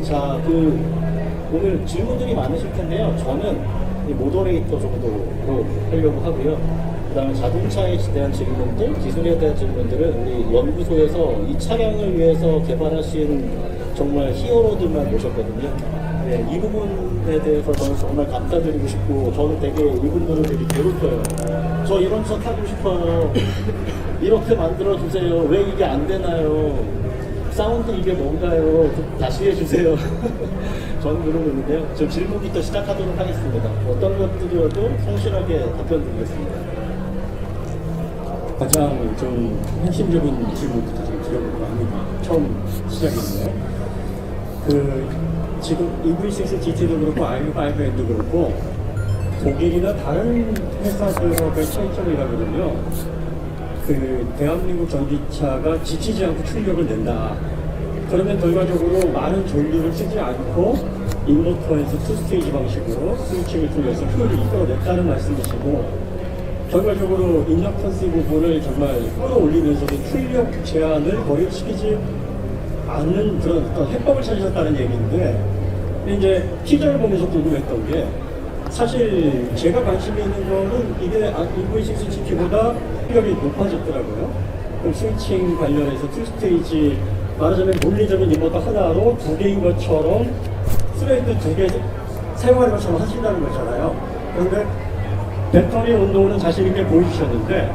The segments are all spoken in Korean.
자, 오늘 질문들이 많으실 텐데요. 저는 이 모더레이터 정도로 하려고 하고요. 그 다음에 자동차에 대한 질문들, 기술에 대한 질문들은 우리 연구소에서 이 차량을 위해서 개발하신 정말 히어로들만 모셨거든요. 네, 이 부분에 대해서 저는 정말 감사드리고 싶고, 저는 되게 이분들을 되게 괴롭혀요. 저 이런 차 타고 싶어요. 이렇게 만들어주세요. 왜 이게 안 되나요? 사운드 이게 뭔가요? 좀 다시 해주세요. 저는 그러고 있는데요. 저 질문부터 시작하도록 하겠습니다. 어떤 것들이어도 성실하게 답변 드리겠습니다. 가장 좀 핵심적인 질문부터 좀 드려볼까 합니다. 처음 시작인데, 지금 EV6 GT도 그렇고 i5N도 그렇고 독일이나 다른 회사들하고의 차이점이라면요, 대한민국 전기차가 지치지 않고 출력을 낸다. 그러면 결과적으로 많은 전기를 쓰지 않고 인버터에서 투스테이지 방식으로 스위칭을 통해서 효율을 이끌어냈다는 말씀이시고, 결과적으로 인덕턴시 부분을 정말 끌어올리면서도 출력 제한을 거리시키지 않는 그런 어떤 해법을 찾으셨다는 얘기인데, 이제 티저를 보면서 궁금했던 게, 사실 제가 관심이 있는 거는 이게 EV6 GT보다 출력이 높아졌더라고요. 그럼 스위칭 관련해서 투스테이지, 말하자면 물리적인 인버터 하나로 두 개인 것처럼 스레이트 두 개 사용하는 것처럼 하신다는 거잖아요. 그런데 배터리 온도는 자신 있게 보여주셨는데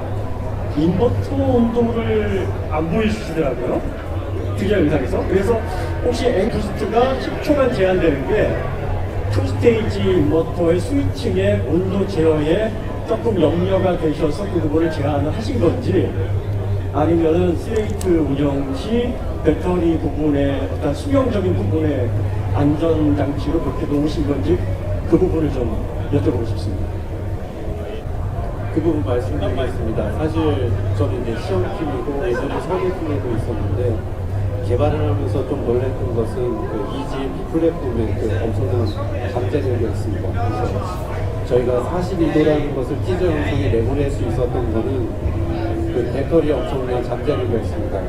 인버터 온도를 안 보여주시더라고요. 디자인 의상에서. 그래서 혹시 엔부스트가 10초간 제한되는 게 투스테이지 인버터의 스위칭의 온도 제어에 조금 염려가 되셔서 그 부분을 제한을 하신 건지, 아니면은 스레이트 운영 시 배터리 부분의 어떤 수명적인 부분의 안전장치로 그렇게 놓으신 건지, 그 부분을 좀 여쭤보고 싶습니다. 그 부분 말씀드리겠습니다. 사실 저는 이제 시험팀이고 예전에 설계팀에도 있었는데, 개발을 하면서 좀 놀랐던 것은 이지 플랫폼의 엄청난 잠재력이었습니다. 그래서 저희가 42도라는 것을 티저 영상에 내보낼 수 있었던 거는 배터리의 엄청난 잠재력이었습니다.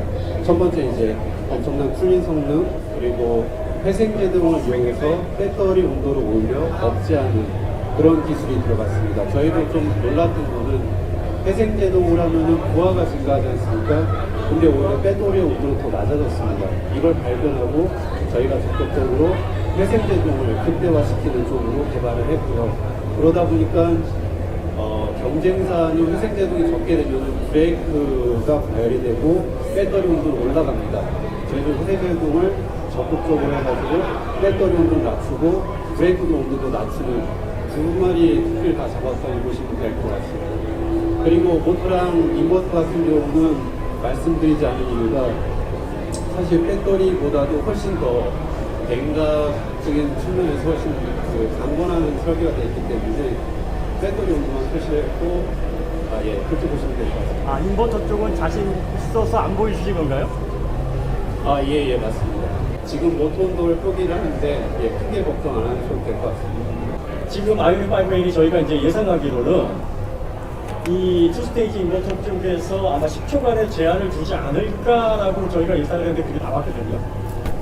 첫 번째 이제 엄청난 쿨링 성능, 그리고 회생제동을 이용해서 배터리 온도를 오히려 억제하는 그런 기술이 들어갔습니다. 저희도 좀 놀랐던 거는 회생제동을 하면은 부하가 증가하지 않습니까? 근데 오히려 배터리 온도는 더 낮아졌습니다. 이걸 발견하고 저희가 적극적으로 회생제동을 극대화시키는 쪽으로 개발을 했고요. 그러다 보니까 경쟁사는 회생제동이 적게 되면 브레이크가 발열이 되고 배터리 온도는 올라갑니다. 저희는 회생제동을 적극적으로 해가지고 배터리 온도를 낮추고 브레이크 온도도 낮추는 두 마리의 토끼를 다 잡았다고 보시면 될 것 같습니다. 그리고 모터랑 인버터 같은 경우는 말씀드리지 않은 이유가, 사실 배터리보다도 훨씬 더 냉각적인 측면에서 훨씬 강건한 설계가 되어 있기 때문에 배터리 온도만 표시했고, 그렇게 보시면 될 것 같습니다. 인버터 쪽은 자신 있어서 안 보여주신 건가요? 예, 맞습니다. 지금 모터 온도를 표기를 하는데, 크게 걱정 안 하셔도 될 것 같습니다. 지금 i5N이 저희가 이제 예상하기로는 이 투스테이지 인버터 쪽에서 아마 10초간의 제한을 두지 않을까라고 저희가 예상을 했는데 그게 나왔거든요.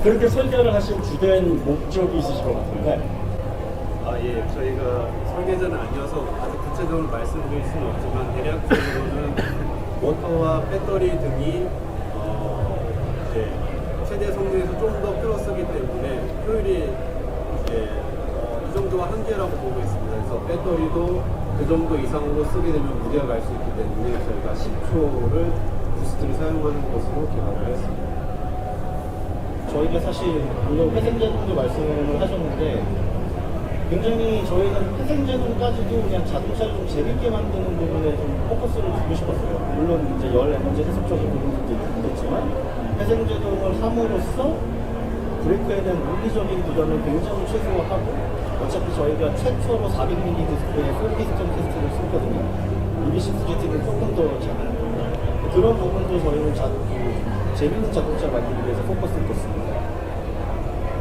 그렇게 설계를 하신 주된 목적이 있으실 것 같은데. 저희가 설계자는 아니어서 아주 구체적으로 말씀드릴 수는 없지만, 대략적으로는 모터와 배터리 등이 이제 최대 성능에서 좀 더 플러스기 때문에 효율이 이 정도가 한계라고 보고 있습니다. 그래서 배터리도 그 정도 이상으로 쓰게 되면 무리가 갈 수 있기 때문에 저희가 10초를 부스트를 사용하는 것으로 개발을 했습니다. 저희가 사실 물론 회생제동도 말씀을 하셨는데, 굉장히 저희는 회생제동까지도 그냥 자동차를 좀 재밌게 만드는 부분에 좀 포커스를 두고 싶었어요. 물론 이제 열 에너지 해석적인 부분도 있겠지만, 회생제동을 함으로써 브레이크에 대한 물리적인 부담을 굉장히 최소화하고, 어차피 저희가 최초로 400mm 디스크에 풀 피스톤 테스트를 썼거든요. EV6 GT는 조금 더 작아요. 그런 부분도 저희는 재밌는 자동차 만들기 위해서 포커스를 뒀습니다.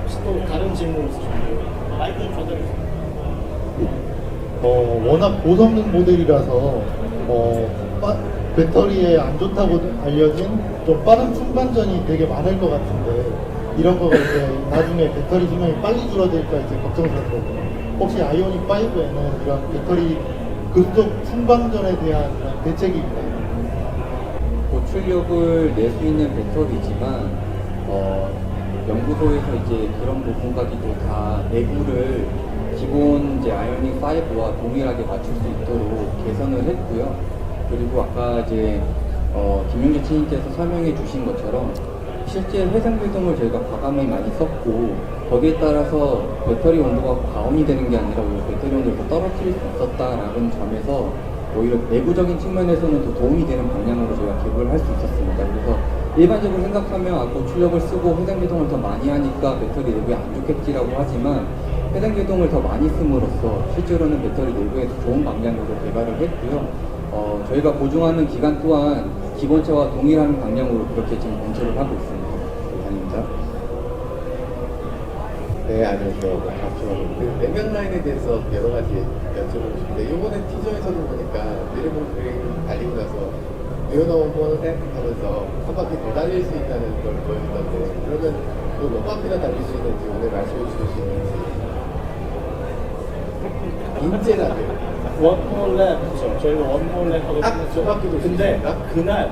혹시 또 다른 질문 있으신가요? 마이크 좀 전달해주세요. 워낙 고성능 모델이라서 배터리에 안 좋다고 알려진 좀 빠른 충반전이 되게 많을 것 같은데, 이런 거가 이제 나중에 배터리 수명이 빨리 줄어들까 이제 걱정스럽거든요. 혹시 아이오닉 5에는 이런 배터리 급속 충방전에 대한 그런 대책이 있나요? 고출력을 낼 수 있는 배터리지만 연구소에서 이제 그런 부분까지도 다 내부를 기본 이제 아이오닉 5와 동일하게 맞출 수 있도록 개선을 했고요. 그리고 아까 이제 김용재 치님께서 설명해 주신 것처럼 실제 회생불동을 저희가 과감히 많이 썼고 거기에 따라서 배터리 온도가 다운이 되는 게 아니라 오히려 배터리 온도를 더 떨어뜨릴 수 있었다라는 점에서 오히려 내부적인 측면에서는 더 도움이 되는 방향으로 저희가 기부를 할 수 있었습니다. 그래서 일반적으로 생각하면 고출력을 쓰고 회생비동을 더 많이 하니까 배터리 내부에 안 좋겠지라고 하지만 회생비동을 더 많이 씀으로써 실제로는 배터리 내부에서 좋은 방향으로 개발을 했고요. 저희가 보증하는 기간 또한 기본차와 동일한 방향으로 그렇게 지금 검토를 하고 있습니다. 이상입니다. 네, 안녕하세요. 박주원입니다. 그 냉각 라인에 대해서 여러 가지 여쭤보고 싶은데 이번에 티저에서도 보니까 내려본 그림 달리고 나서 내어나온 번 하면서 한 바퀴 더 달릴 수 있다는 걸 보여주던데 그러면 몇 바퀴나 달릴 수 있는지 오늘 말씀해 주실 수 있는지 인제라도 원몰랩 그렇죠. 저희가 원몰랩 하고 저 바퀴도 근데 있습니까? 그날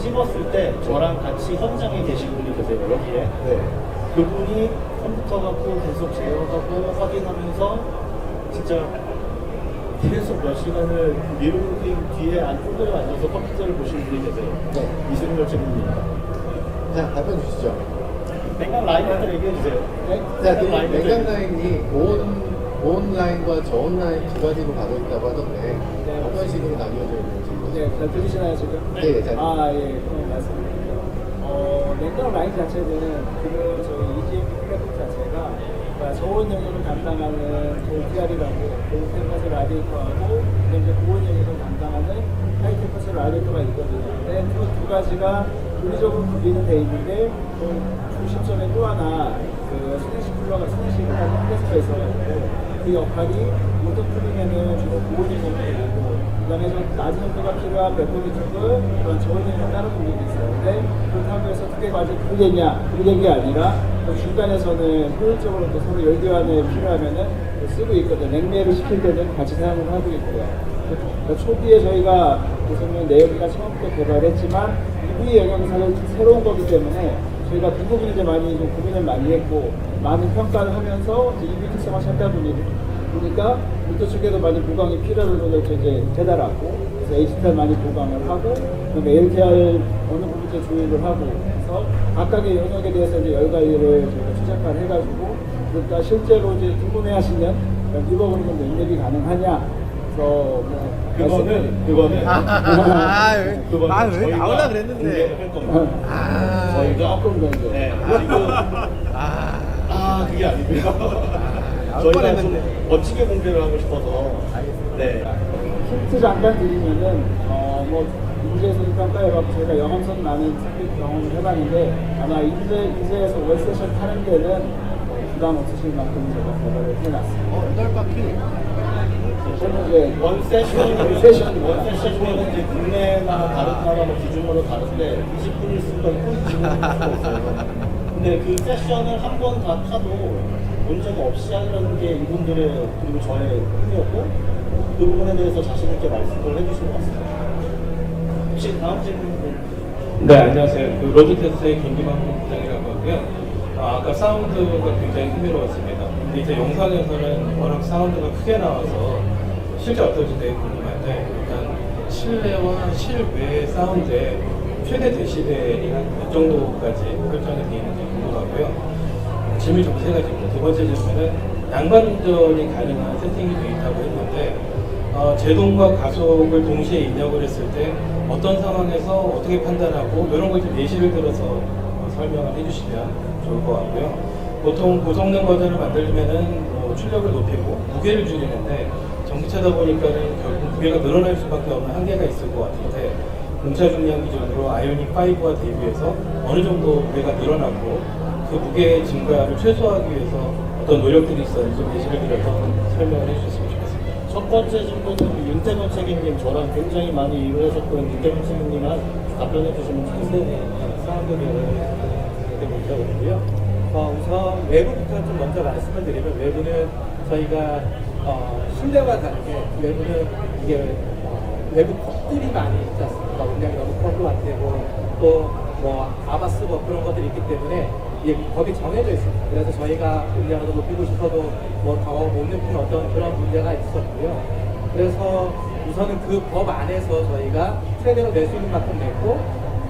찍었을 때 저랑 같이 현장에 계신 분이 계세요. 여기에 네. 그분이 컴퓨터 갖고 계속 제어하고 확인하면서 진짜 계속 몇 시간을 미루링 뒤에 안쪽으로 앉아서 컴퓨터를 보시는 분이 계세요. 네. 이승열 책임입니다. 자, 답변 주시죠. 냉각 라인부터 얘기해 주세요. 자, 그 냉각 라인이 온 라인과 저온 라인 두 가지로 가고 있다고 하던데 어떤 식으로 나뉘어져 있는지. 네, 잘 들리시나요 지금? 네, 잘. 그럼 말씀드릴게요. 냉각 라인 자체는 그 저희 EGM 플랫폼 자체가 저온 영역을 담당하는 OPR이라고 고템퍼스 라디에이터하고 이제 고온 영역을 담당하는 하이템퍼스 라디에이터가 있거든요. 근데 그 두 가지가 물리적으로 분리는 돼 있는데 중심점에 또 하나 그 스네시 쿨러가 스네시라는 컴프레서가 있어가지고 그 역할이 모터 풀리면은 주로 고온 영역을 되고 그다음에 좀 낮은 온도가 필요한 배터리 쪽은 그런 저온 영역을 따로 분리돼 있어요. 근데 그렇다고 해서 두 개 가지고 분리된 게 아니라 또 중간에서는 효율적으로 또 서로 열교환이 필요하면은 쓰고 있거든요. 냉매를 시킬 때는 같이 사용을 하고 있고요. 그러니까 초기에 저희가 보시면 내용이나 처음부터 개발했지만 EV 영역이 사실 새로운 거기 때문에 저희가 그 부분에 이제 많이 좀 고민을 많이 했고 많은 평가를 하면서 이제 EV 특성을 찾다 보니까 모터 쪽에도 많이 보강이 필요를 이제 배달하고 그래서 HTR 많이 보강을 하고 그다음에 LTR 어느 부분에 조율을 하고 그래서 각각의 영역에 대해서 이제 열관리를 저희가 추적을 해가지고 그러니까 실제로 이제 두 분에 하시면 리버블이 좀 능력이 가능하냐 그래서 그거는 왜 나오나 그랬는데. 할 겁니다. 저희가 조금 더 이제 네, 지금 그게 아니고요. 저희가 좀 멋지게 공개를 하고 싶어서. 네. 힌트 잠깐 드리면은 뭐 인제에서도 평가해봤고 저희가 영암선 많은 상급 경험을 해봤는데 아마 인제에서 월세션 타는 데는 부담 없으실 만큼 제가 개발을 해놨습니다. 8바퀴. 저는 이제 원 세션은 이제 국내나 다른 나라 뭐 기준으로 다른데 20분일 수가 있고 20분일 수가 있어요. 근데 그 세션을 한 번 다 타도 문제가 없이 하려는 게 이분들의 그리고 저의 꿈이었고 그 부분에 대해서 자신 있게 말씀을 해주신 것 같습니다. 혹시 다음 질문 네, 안녕하세요. 그 로드테스트의 김기방 부장이라고 하고요. 아까 사운드가 굉장히 흥미로웠습니다. 근데 이제 영상에서는 워낙 사운드가 크게 나와서 실제 어떨지 되게 궁금한데 일단 실내와 실외 사운드의 최대 데시벨이 한 몇 정도까지 설정이 되어 있는지 궁금하고요. 질문이 좀 세 가지입니다. 두 번째 질문은 양반 운전이 가능한 세팅이 되어 있다고 했는데 제동과 가속을 동시에 입력을 했을 때 어떤 상황에서 어떻게 판단하고 이런 걸 좀 예시를 들어서 설명을 해주시면 좋을 것 같고요. 보통 고성능 버전을 만들면은 출력을 높이고 무게를 줄이는데 전기차다 보니까는 결국 무게가 늘어날 수밖에 없는 한계가 있을 것 같은데 공차 중량 기준으로 아이오닉 5와 대비해서 어느 정도 무게가 늘어났고 그 무게 증가를 최소화하기 위해서 어떤 노력들이 있었는지 좀 예시를 들어서 설명을 해주셨으면 좋겠습니다. 첫 번째 질문은 윤태곤 책임님 저랑 굉장히 많이 이루어졌던 윤태곤 책임님한 답변해 주시면 좋겠는데 사운드 배열에 대한 문제가 있고요. 우선 외부부터 좀 먼저 말씀을 드리면 외부는 저희가 실내와 다르게 외부는 이게 외부 겁들이 많이 있지 않습니까? 음량이 너무 커도 안 되고 또 뭐 아바스 뭐 그런 것들이 있기 때문에 이게 법이 정해져 있습니다. 그래서 저희가 음량을 더 높이고 싶어도 뭐 더 못 높이는 어떤 그런 문제가 있었고요. 그래서 우선은 그 법 안에서 저희가 최대로 낼 수 있는 만큼 냈고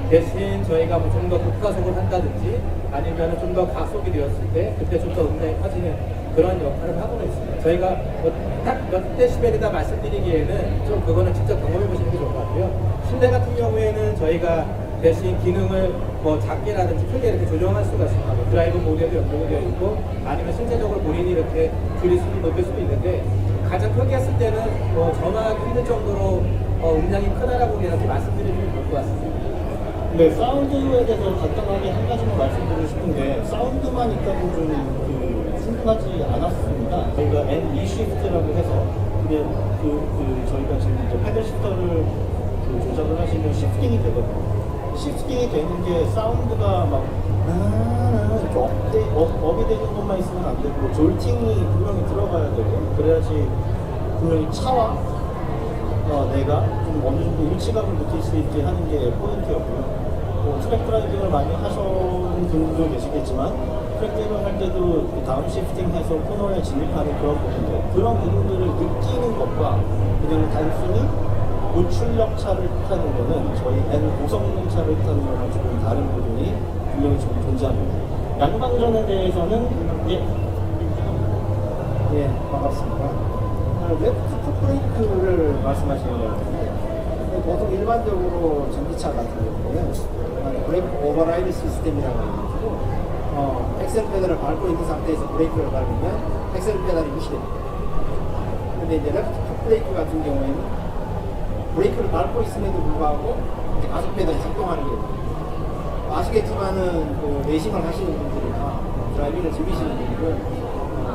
대신 저희가 뭐 좀 더 고가속을 한다든지 아니면 좀 더 가속이 되었을 때 그때 좀 더 음량이 커지는 그런 역할을 하고는 있습니다. 저희가 딱 몇 데시벨이다 말씀드리기에는 좀 그거는 직접 경험해 보시는 게 좋을 것 같고요. 실내 같은 경우에는 저희가 대신 기능을 뭐 작게라든지 크게 이렇게 조정할 수가 있습니다. 뭐 드라이브 모드에도 연동이 되어 있고 아니면 실제적으로 본인이 이렇게 줄일 수도 높일 수도 있는데 가장 크게 했을 때는 뭐 전화하기 힘들 정도로 음량이 크다라고 이렇게 말씀드리면 좋을 것 같습니다. 네, 사운드에 대해서 간단하게 한 가지만 말씀드리고 싶은데 사운드만 있다고 좀 충분하지 않았습니다. 저희가 N2 시프트라고 해서 그게 저희가 지금 이제 패들 시프터를 조작을 하시면 시프팅이 되거든요. 시프팅이 되는 게 사운드가 막 이렇게 업이 되는 것만 있으면 안 되고 졸팅이 분명히 들어가야 되고 그래야지 분명히 차와 내가 좀 어느 정도 일치감을 느낄 수 있게 하는 게 포인트였고요. 뭐 트랙 드라이빙을 많이 하시는 분들도 계시겠지만 트랙 드라이빙 할 때도 다운 시프팅해서 코너에 진입하는 그런 부분들 그런 부분들을 느끼는 것과 그냥 단순히 고출력 차를 타는 거는 저희 N 고성능 차를 타는 거랑 조금 다른 부분이 분명히 좀 존재합니다. 양방전에 대해서는 반갑습니다. 레프트 풋브레이크를 말씀하시는 것 같은데 보통 일반적으로 전기차 같은 경우는 브레이크 오버라이드 시스템이라고 해가지고 엑셀 페달을 밟고 있는 상태에서 브레이크를 밟으면 엑셀 페달이 무시됩니다. 근데 이제 레프트 풋브레이크 같은 경우에는 브레이크를 밟고 있음에도 불구하고 이제 가속 페달이 작동하는 게 아시겠지만은 그 레이싱을 하시는 분들이나 드라이빙을 즐기시는 분들은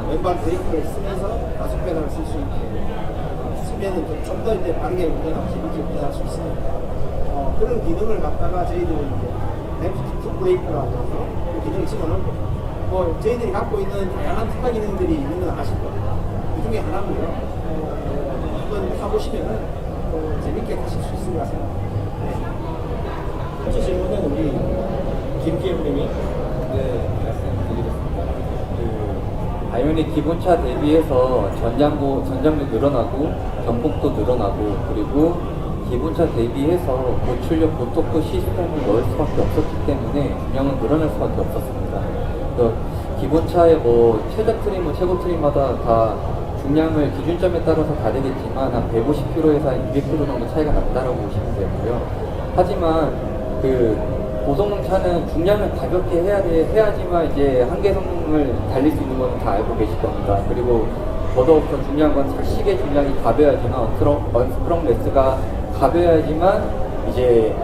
왼발 브레이크를 쓰면서 가속 페달을 쓸 수 있게 쓰면은 좀 더 이제 빠르게 운전하고 재밌게 운전할 수 있습니다. 그런 기능을 갖다가 저희들은 이제 레프트 브레이크라고 해서 그 기능을 집어넣고 뭐 저희들이 갖고 있는 다양한 추가 기능들이 있는 건 아실 겁니다. 그 중에 하나고요. 한번 타보시면은 재밌게 하실 수 있을 것 같습니다. 번째 질문은 우리 김기현님이 말씀드리겠습니다. 아이오닉 기본차 대비해서 전장도 늘어나고 전폭도 늘어나고 그리고 기본차 대비해서 고출력 고토크 시스템을 넣을 수밖에 없었기 때문에 중량은 늘어날 수밖에 없었습니다. 그래서 기본차의 뭐 최저 트림, 최고 트림마다 다 중량을 기준점에 따라서 다르겠지만 한 150kg에서 한 200kg 정도 차이가 난다라고 보시면 되고요. 하지만 고성능 차는 중량을 가볍게 해야지만 이제 한계 성능을 달릴 수 있는 거는 다 알고 계실 겁니다. 그리고 더더욱더 중요한 건 샤시계 중량이 가벼워야지만 언스프렁레스가 가벼워야지만 이제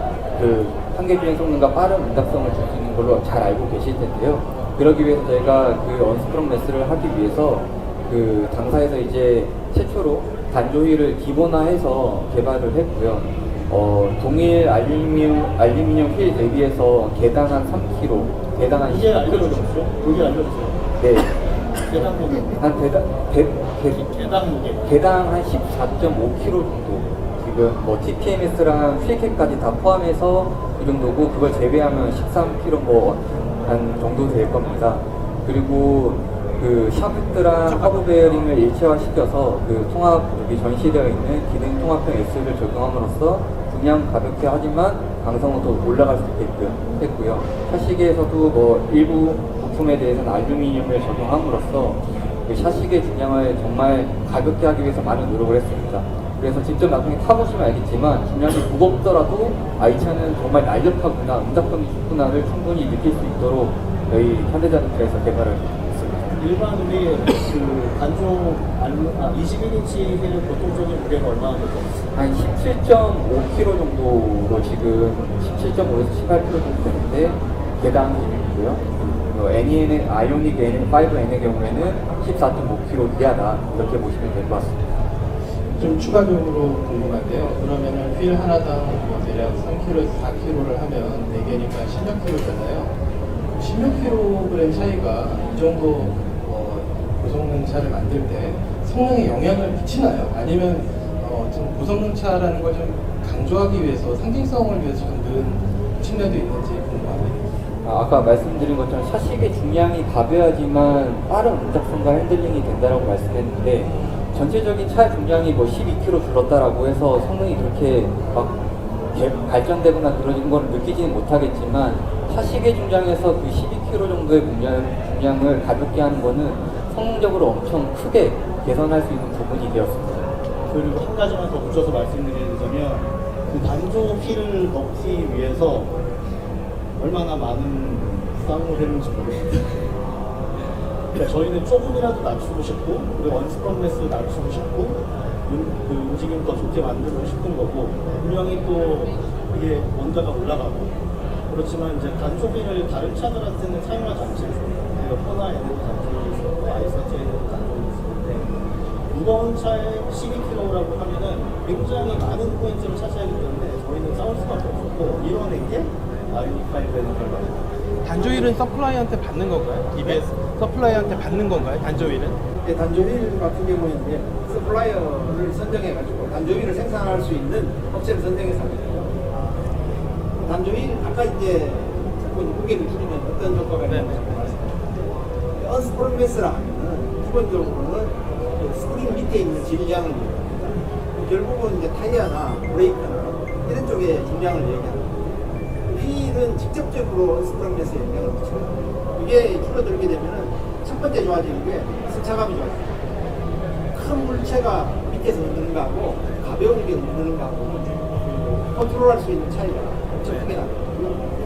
한계 주행 성능과 빠른 응답성을 줄 수 있는 걸로 잘 알고 계실 텐데요. 그러기 위해서 저희가 언스프렁레스를 하기 위해서 당사에서 이제 최초로 단조위를 기본화해서 개발을 했고요. 동일 알루미늄 휠 대비해서 개당 한 3kg, 개당 한 10kg 정도. 여기 알려주세요. 네. 개당 무게. 개당 한 14.5kg 정도. 지금 뭐 TPMS랑 휠캡까지 다 포함해서 그 정도고 그걸 제외하면 13kg 한 정도 될 겁니다. 그리고 샤프트랑 하부 베어링을 일체화시켜서 여기 전시되어 있는 기능 통합형 S를 적용함으로써 중량 가볍게 하지만 강성은 더 올라갈 수 있게끔 했고요. 샤시계에서도 일부 부품에 대해서는 알루미늄을 적용함으로써 샤시계 중량을 정말 가볍게 하기 위해서 많은 노력을 했습니다. 그래서 직접 나중에 타보시면 알겠지만 중량이 무겁더라도 이 차는 정말 날렵하구나, 응답성이 좋구나를 충분히 느낄 수 있도록 저희 현대자동차에서 개발을 했습니다. 일반 우리 단종 21인치 휠 보통적인 무게가 얼마나 될까요? 한 17.5kg 정도로 지금 17.5에서 18kg 정도 되는데 개당 기준이고요. 아이오닉 N5N의 경우에는 14.5kg 이하다 이렇게 보시면 될 것 같습니다. 좀 추가적으로 궁금한데요. 그러면은 휠 하나당 대략 3kg에서 4kg를 하면 4개니까 16kg잖아요. 16kg 차이가 이 정도 고성능 차를 만들 때 성능에 영향을 미치나요? 아니면 좀 고성능 차라는 걸 좀 강조하기 위해서 상징성을 위해서 좀 넣은 측면도 있는지 궁금합니다. 아까 말씀드린 것처럼 샤시계 중량이 가벼야지만 빠른 운작성과 핸들링이 된다라고 말씀했는데 전체적인 차 중량이 뭐 12kg 줄었다라고 해서 성능이 그렇게 막 발전되거나 그런 걸 느끼지는 못하겠지만 샤시계 중량에서 그 12kg 정도의 중량을 가볍게 하는 거는 성능적으로 엄청 크게 개선할 수 있는 부분이 되었습니다. 그리고 한 가지만 더 붙여서 말씀드리자면 그 단조 휠을 넣기 위해서 얼마나 많은 싸움을 했는지 모르겠어요. 그러니까 저희는 조금이라도 낮추고 싶고 그리고 언스프럼레스 낮추고 싶고 그 움직임 더 좋게 만들고 싶은 거고 분명히 또 이게 원가가 올라가고 그렇지만 이제 단조 휠을 다른 차들한테는 사용하지 않죠. 그러니까 포나에는 단조이 있었고 아이사트에는 단조이 있었는데 무거운 차에 12kg라고 하면은 굉장히 많은 포인트를 차지하기 때문에 저희는 싸울 수밖에 없었고 이뤄낸 게 아이오닉5에는 결과입니다. 단조일은 서플라이한테 받는 건가요? EBS 서플라이한테 받는 건가요? 단조일은? 단조일 같은 경우에는 이제 서플라이어를 선정해가지고 단조일을 생산할 수 있는 업체를 선정해서 합니다. 단조일 아까 이제 자꾸 무게를 줄이면 어떤 효과가 있는지 말씀드립니다. 언스프럼레스라 하면은 기본적으로는 스프링 밑에 있는 질량을 얘기합니다. 결국은 이제 타이어나 브레이크나 이런 쪽에 질량을 얘기합니다. 휠은 직접적으로 언스프럼레스에 영향을 미쳐요. 이게 줄어들게 되면은 첫 번째 좋아지는 게 승차감이 좋아져요. 큰 물체가 밑에서 흔드는 거하고 가벼운 게 흔드는 거하고 컨트롤할 수 있는 차이가 엄청 크게 납니다.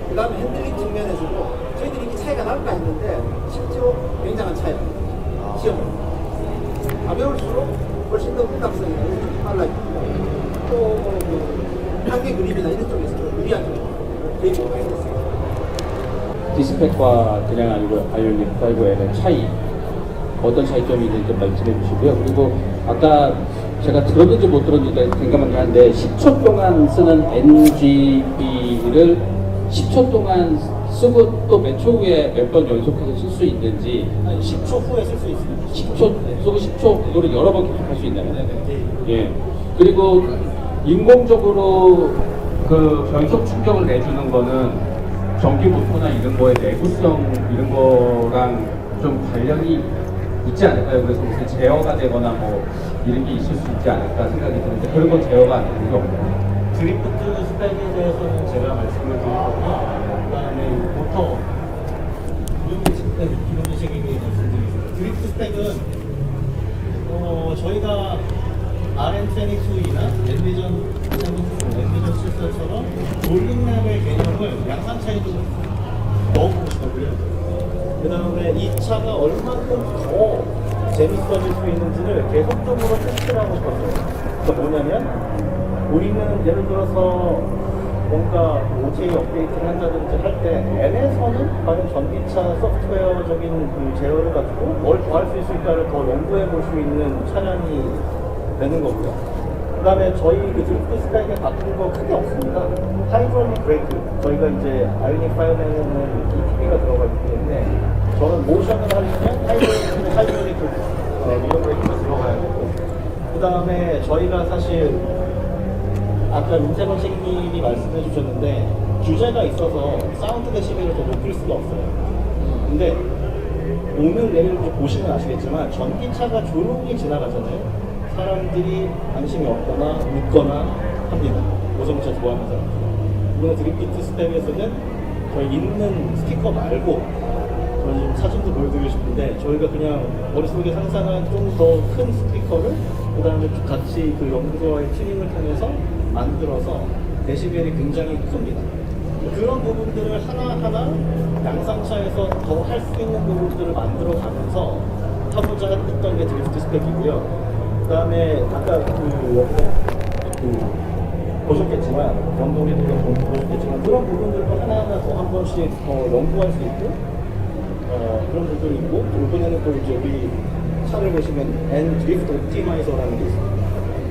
그 다음에 핸들링 측면에서도 저희들이 이렇게 차이가 날까 했는데 실제로 굉장한 차이가 납니다. 시험으로. 가벼울수록 훨씬 더 운납성이 빨라지고 또 한계 그립이나 이런 쪽에서 유리한 점이 많이 됐어요. 디스펙과 그냥 아니고 아이오닉 5에는 차이 어떤 차이점이 있는지 말씀해 주시고요. 그리고 아까 제가 들었는지 못 들었는지 잠깐만 한데 10초 동안 쓰는 NGB를 10초 동안 쓰고 또 몇 초 후에 몇 번 연속해서 쓸 수 있는지 10초 후에 쓸 수 있습니다. 10초 쓰고 10초 그거를 여러 번 계속할 수 있나요? 예. 그리고 인공적으로 그 변속 충격을 내주는 거는 전기 모터나 이런 거의 내구성 이런 거랑 좀 관련이 있지 않을까요? 그래서 무슨 제어가 되거나 뭐 이런 게 있을 수 있지 않을까 생각이 드는데 그런 건 제어가 안 되는 게 없나요? 드리프트 스펙에 대해서는 제가 말씀을 드렸고요. 그 다음에 모터 이용식이 말씀드리겠습니다. 드리프트 스펙은 저희가 RN22E나 엔비전 7처럼 볼륨랩의 개념을 양산차에도 넣어보고 싶었고요. 그 다음에 이 차가 얼마큼 더 재밌어질 수 있는지를 계속적으로 테스트를 하고 싶었어요. 그러니까 뭐냐면 우리는 예를 들어서 뭔가 OTA 업데이트를 한다든지 할 때 N에서는 과연 전기차 소프트웨어적인 그 제어를 가지고 뭘 더 할 수 있을까를 더 연구해 볼 수 있는 차량이 되는 거고요. 그 다음에 저희 그 드리프트 스펙에 바꾼 거 크게 없습니다. 하이드롤릭 브레이크, 저희가 이제 아이오닉 5에는 ETB가 들어가기 때문에 저는 모션을 하려면 하이드롤릭 미러 브레이크가 들어가야 되고 그 다음에 저희가 사실 아까 윤세건 책임님이 말씀해 주셨는데 규제가 있어서 사운드 데시벨을 더 높일 수가 없어요. 근데 오늘 내일 보시면 아시겠지만 전기차가 조용히 지나가잖아요. 사람들이 관심이 없거나 웃거나 합니다. 고성차 좋아하는 사람들. 이번에 드리프트 스펙에서는 저희 있는 스티커 말고 저희 지금 사진도 보여드리고 싶은데 저희가 그냥 머릿속에 상상한 좀 더 큰 스피커를 그 다음에 같이 그 연구소와의 튜닝을 통해서 만들어서 데시벨이 굉장히 큽니다. 그런 부분들을 하나하나 양산차에서 더 할 수 있는 부분들을 만들어가면서 하고자 했던 게 드리프트 스펙이고요. 그 다음에 아까 보셨겠지만 영동에도 보셨겠지만 그런 부분들도 하나하나 더 한 번씩 더 연구할 수 있고 그런 부분이 있고 이번에는 또 이제 우리 차를 보시면 N 드리프트 옵티마이저라는 게 있습니다.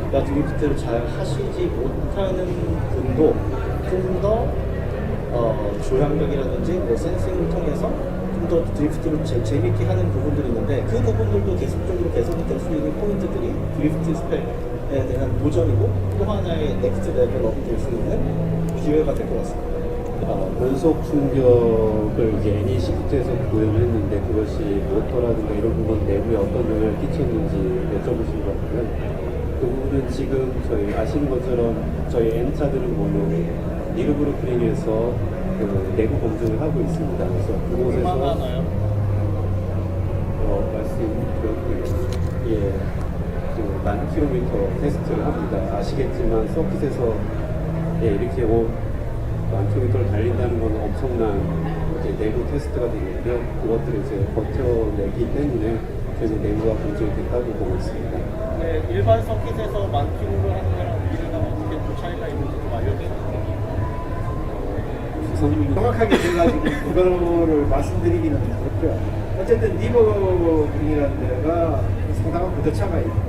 그러니까 드리프트를 잘 하시지 못하는 분도 좀 더 조향력이라든지 뭐 센싱을 통해서 좀 더 드리프트를 재밌게 하는 부분들이 있는데 그 부분들도 계속적으로 개선이 될 수 있는 포인트들이 드리프트 스펙에 대한 도전이고 또 하나의 넥스트 레벨업이 될 수 있는 기회가 될 것 같습니다. 변속 충격을 이제 NEC부터에서 구현했는데 그것이 모터라든가 이런 부분 내부에 어떤 영향을 끼쳤는지 여쭤보신 것 같고요. 그 부분은 지금 저희 아시는 것처럼 저희 N차들은 모두 니르브루크링에서 그 내부 검증을 하고 있습니다. 그래서 그곳에서 말씀드렸고요. 예, 그 10,000km 테스트를 합니다. 아시겠지만 서킷에서 이렇게 10,000km를 달린다는 건 엄청난 이제 내부 테스트가 되는데요. 그것들을 이제 버텨내기 때문에 저희는 내부가 검증이 됐다고 보고 있습니다. 네, 일반 서킷에서 10,000km를 하는 거랑 우리가 어떻게 또 차이가 있는지 좀 알려주세요. 정확하게 제가 지금 그거를 말씀드리기는 그렇고요. 어쨌든 니버링이라는 데가 상당한 부대차가 있고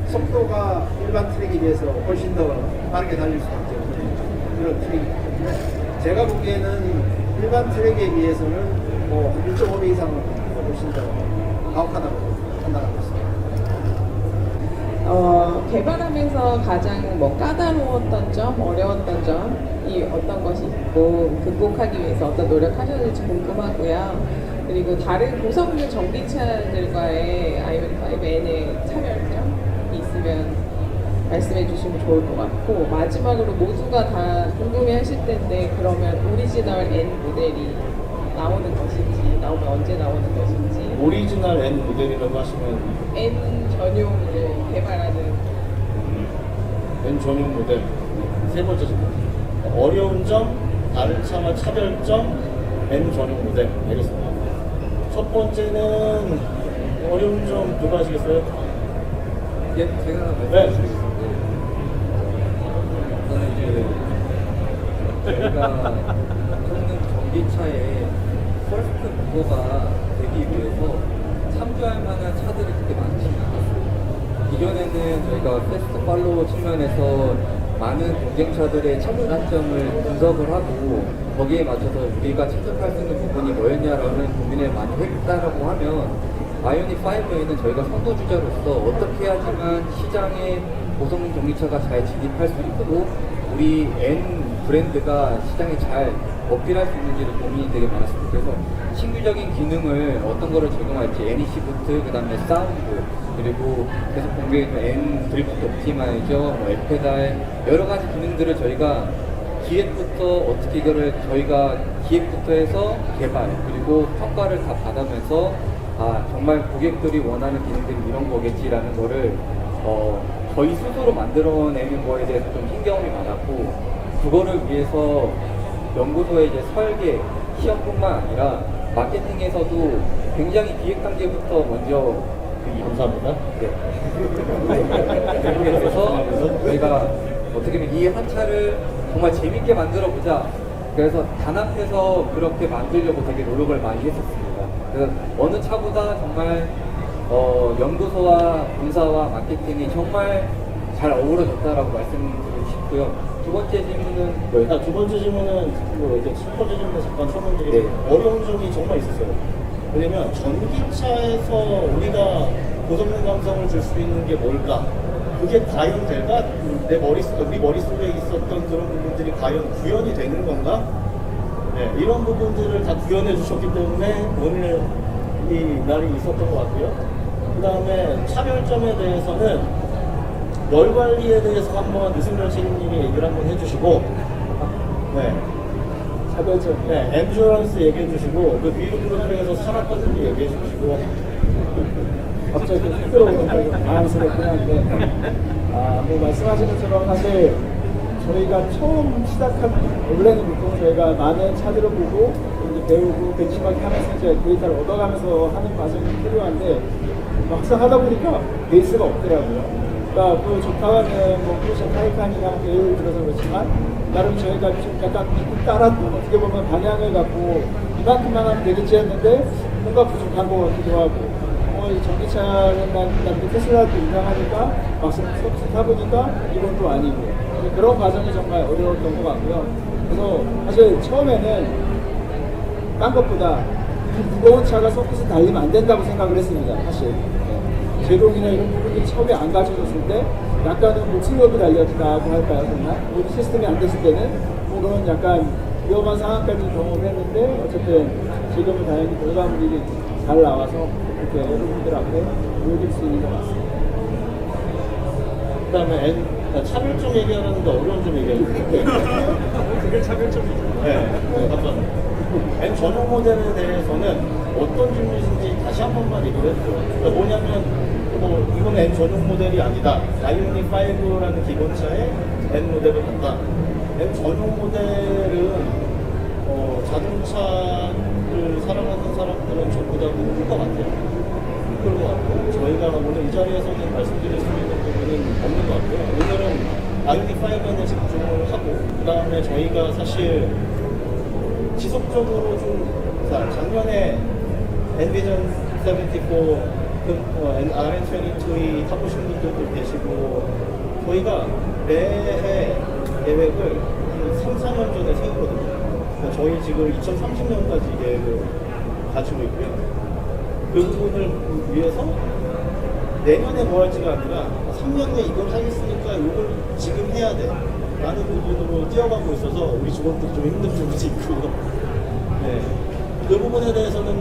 속도가 일반 트랙에 비해서 훨씬 더 빠르게 달릴 수밖에 없는 그런 트랙이기 때문에 제가 보기에는 일반 트랙에 비해서는 뭐 1.5배 이상은 훨씬 더 가혹하다고 판단하고 있습니다. 개발하면서 가장 뭐 까다로웠던 점, 어려웠던 점이 어떤 것이 있고 극복하기 위해서 어떤 노력하셨는지 궁금하고요. 그리고 다른 고성능 전기차들과의 i5N의 차별점이 있으면 말씀해 주시면 좋을 것 같고, 마지막으로 모두가 다 궁금해하실 텐데 그러면 오리지널 N 모델이 나오는 것인지, 나오면 언제 나오는 것인지. 오리지널 N 모델이라고 하시면 N 전용으로 개발하는 N 전용 모델 세 번째 질문. 어려운 점, 다른 차와 차별점, N 전용 모델. 알겠습니다. 첫 번째는 어려운 점 누가 하시겠어요? 예, 제가 네. 저는 이제 저희가 성능 전기차에 퍼스트 무버가 되기 위해서 참조할 만한 차들이 그렇게 많지는 않았어요. 이전에는 저희가 패스트 팔로우 측면에서 많은 경쟁차들의 장단점을 분석을 하고 거기에 맞춰서 우리가 채점할 수 있는 부분이 뭐였냐라는 고민을 많이 했다라고 하면 아이오닉 5에는 저희가 선도주자로서 어떻게 해야지만 시장에 고성능 전기차가 잘 진입할 수 있고 우리 N 브랜드가 시장에 잘 어필할 수 있는지를 고민이 되게 많았습니다. 그래서 신규적인 기능을 어떤 거를 적용할지 NEC 부트, 그 다음에 사운드, 그리고 계속 공개했던 N 드리프트 옵티마이저, 뭐 F페달 여러 가지 기능들을 저희가 기획부터 어떻게 이거를 저희가 기획부터 해서 개발 그리고 평가를 다 받으면서 아 정말 고객들이 원하는 기능들이 이런 거겠지라는 거를 저희 스스로 만들어내는 거에 대해서 좀 신경이 많았고 그거를 위해서 연구소의 이제 설계 시험뿐만 아니라 마케팅에서도 굉장히 기획 단계부터 먼저 감사합니다. 그렇게 돼서 저희가 어떻게 보면 이 한 차를 정말 재밌게 만들어 보자. 그래서 단합해서 그렇게 만들려고 되게 노력을 많이 했었습니다. 그래서 어느 차보다 정말 연구소와 본사와 마케팅이 정말 잘 어우러졌다라고 말씀드리고 싶고요. 두 번째 질문은 뭐예요? 두 번째 질문은 이제 첫 번째 질문에 잠깐 설명드리면 어려운 점이 정말 있었어요. 왜냐면 전기차에서 우리가 고성능 감성을 줄 수 있는 게 뭘까? 그게 과연 될까? 우리 머릿속에 있었던 그런 부분들이 과연 구현이 되는 건가? 네, 이런 부분들을 다 구현해 주셨기 때문에 오늘 이 날이 있었던 것 같고요. 그 다음에 차별점에 대해서는 열 관리에 대해서 한번 유승열 책임님이 얘기를 한번 해주시고, 네. 차별점. 네, 엔듀런스 얘기해 주시고, 그 비료 프로그램에서 살았던 분 얘기해 주시고. 갑자기 쑥스러운 게 당황스럽긴 한데, 뭐 말씀하신 것처럼 사실 저희가 처음 시작한, 원래는 보통 저희가 많은 차들을 보고 이제 배우고 벤치마킹 하면서 이제 데이터를 얻어가면서 하는 과정이 필요한데, 막상 하다 보니까 베이스가 없더라고요. 그러니까 그 좋다는 뭐 포르쉐 타이칸이나 예를 들어서 그렇지만 나름 저희가 좀 약간 따랐고 어떻게 보면 방향을 갖고 이만큼만 하면 되겠지 했는데 뭔가 부족한 것 같기도 하고 이 전기차는 난 테슬라도 유명하니까 막상 타보니까 이건 또 아니고 그런 과정이 정말 어려웠던 것 같고요. 그래서 사실 처음에는 딴 것보다 무거운 차가 서킷을 달리면 안 된다고 생각을 했습니다. 사실 제동이나 이런 부분이 처음에 안 갖춰졌을 때 약간은 뭐 슬로브 달렸다고 할까요? 정말 모든 시스템이 안 됐을 때는 뭐 그런 약간 위험한 상황까지 경험했는데 어쨌든 지금은 다행히 결과물이 잘 나와서 이렇게 여러분들 앞에 보여줄 수 있는 것 같습니다. 그다음에 차별점 얘기하는데 어려운 점 얘기하는데 그게 차별점이죠. 네, 한번 N 전용 모델에 대해서는 어떤 질문인지 다시 한 번만 얘기를 해주죠. 그러니까 뭐냐면 뭐 이건 N 전용 모델이 아니다. 아이오닉 5라는 기본차에 N 모델을 간다. N 전용 모델은 자동차를 사랑하는 사람들은 전부 다 모를 것 같아요. 그런 것 같고 저희가 오늘 이 자리에서는 말씀드릴 수 있는 부분은 없는 것 같고요. 오늘은 아이오닉 5에 집중을 하고 그 다음에 저희가 사실 지속적으로 좀 작년에 엔비전 74, RN22 타보신 분들도 계시고 저희가 매해 계획을 한 3, 4년 전에 세우거든요. 그러니까 저희 지금 2030년까지 계획을 가지고 있고요. 그 부분을 위해서 내년에 뭐 할지가 아니라 3년 후에 이걸 하겠으니까 이걸 지금 해야 돼 라는 부분으로 뛰어가고 있어서 우리 직원들 좀 힘든 부분이 있고요. 네. 그 부분에 대해서는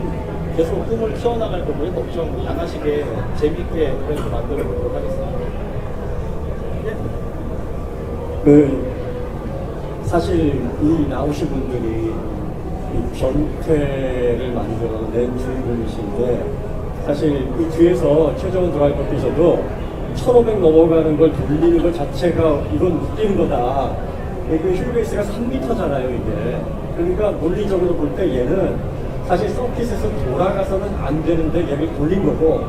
계속 꿈을 키워나갈 거고요. 걱정 안 하시게 재밌게 그래서 만들어 보도록 하겠습니다. 사실 이 나오신 분들이 이 변태를 만들어낸 주인공이신데 사실 이 뒤에서 최정원 드라이버께서도 1500 넘어가는 걸 돌리는 것 자체가 이건 웃기는 거다. 그 휠베이스가 3m잖아요 이게. 그러니까 논리적으로 볼 때 얘는 사실 서킷에서 돌아가서는 안 되는데 얘를 돌린 거고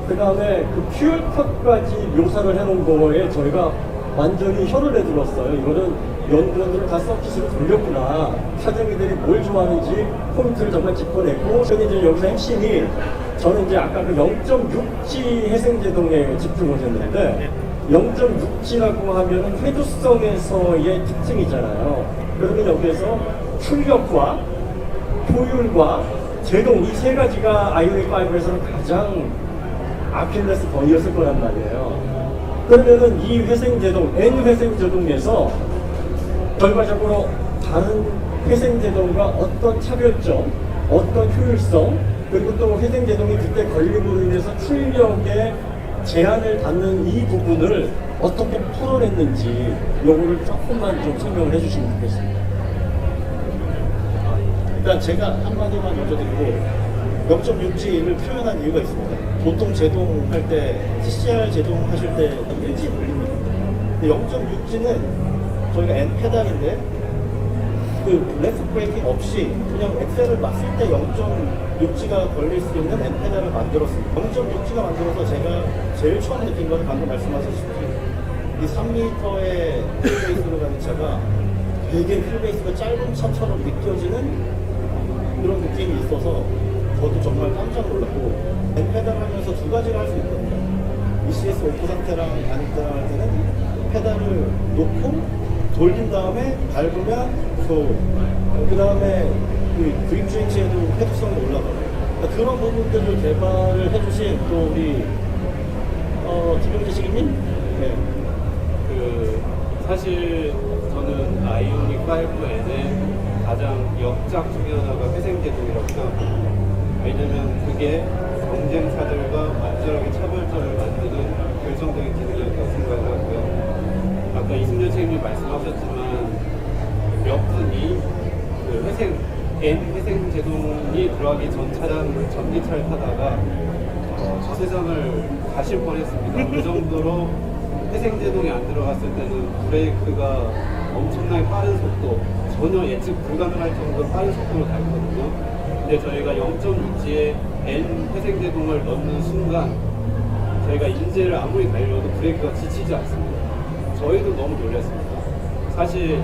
그 다음에 그 퓨얼컷까지 묘사를 해놓은 거에 저희가 완전히 혀를 내둘렀어요. 이거는 연구원들을 다 서킷으로 돌렸구나. 사장님들이 뭘 좋아하는지 포인트를 정말 짚어냈고 저는 이제 여기서 핵심이 저는 이제 아까 그 0.6G 회생제동에 집중하셨는데 0.6G라고 하면은 회두성에서의 특징이잖아요. 그러면 여기에서 출력과 효율과 제동 이 세 가지가 아이오닉 5에서는 가장 아킬레스 건이었을 거란 말이에요. 그러면은 이 회생제동, N 회생제동에서 결과적으로 다른 회생제동과 어떤 차별점, 어떤 효율성, 그리고 또 회생제동이 그때 걸림으로 인해서 출력에 제한을 받는 이 부분을 어떻게 풀어냈는지 요거를 조금만 좀 설명을 해주시면 좋겠습니다. 일단 제가 한마디만 먼저 드리고 0.6G를 표현한 이유가 있습니다. 보통 제동할 때 TCR 제동하실 때 1G 걸립니다. 근데 0.6G는 저희가 N 페달인데 그 레프트 브레이킹 없이 그냥 엑셀을 막 쓸 때 0.6G가 걸릴 수 있는 N 페달을 만들었습니다. 0.6G가 만들어서 제가 제일 처음 느낀 건 방금 말씀하셨듯이 이 3m의 휠베이스로 가는 차가 되게 휠베이스가 짧은 차처럼 느껴지는 그런 느낌이 있어서 저도 정말 깜짝 놀랐고 N 페달 하면서 두 가지를 할 수 있거든요. ECS 오프 상태랑 안 입장할 때는 페달을 놓고 돌린 다음에 밟으면 그 다음에 그 그립 주행시에도 회두성이 올라가요. 그러니까 그런 부분들을 개발을 해주신 또 우리 김용재 시기님? 네. 사실 저는 아이오닉 5N의 가장 역작 중에 하나가 회생제동이라고 생각합니다. 왜냐면 그게 경쟁사들과 완전하게 차별점을 만드는 결정적인 기능이었다고 생각을 하고요. 아까 이승열 책임님 말씀하셨지만 몇 분이 그 회생제동이 들어가기 전 차량을 전기차를 타다가 저 세상을 가실 뻔했습니다. 그 정도로 회생제동이 안 들어갔을 때는 브레이크가 엄청나게 빠른 속도, 전혀 예측 불가능할 정도로 빠른 속도로 달거든요. 근데 저희가 0.6G에 N 회생제동을 넣는 순간 저희가 인제를 아무리 달려도 브레이크가 지치지 않습니다. 저희도 너무 놀랐습니다. 사실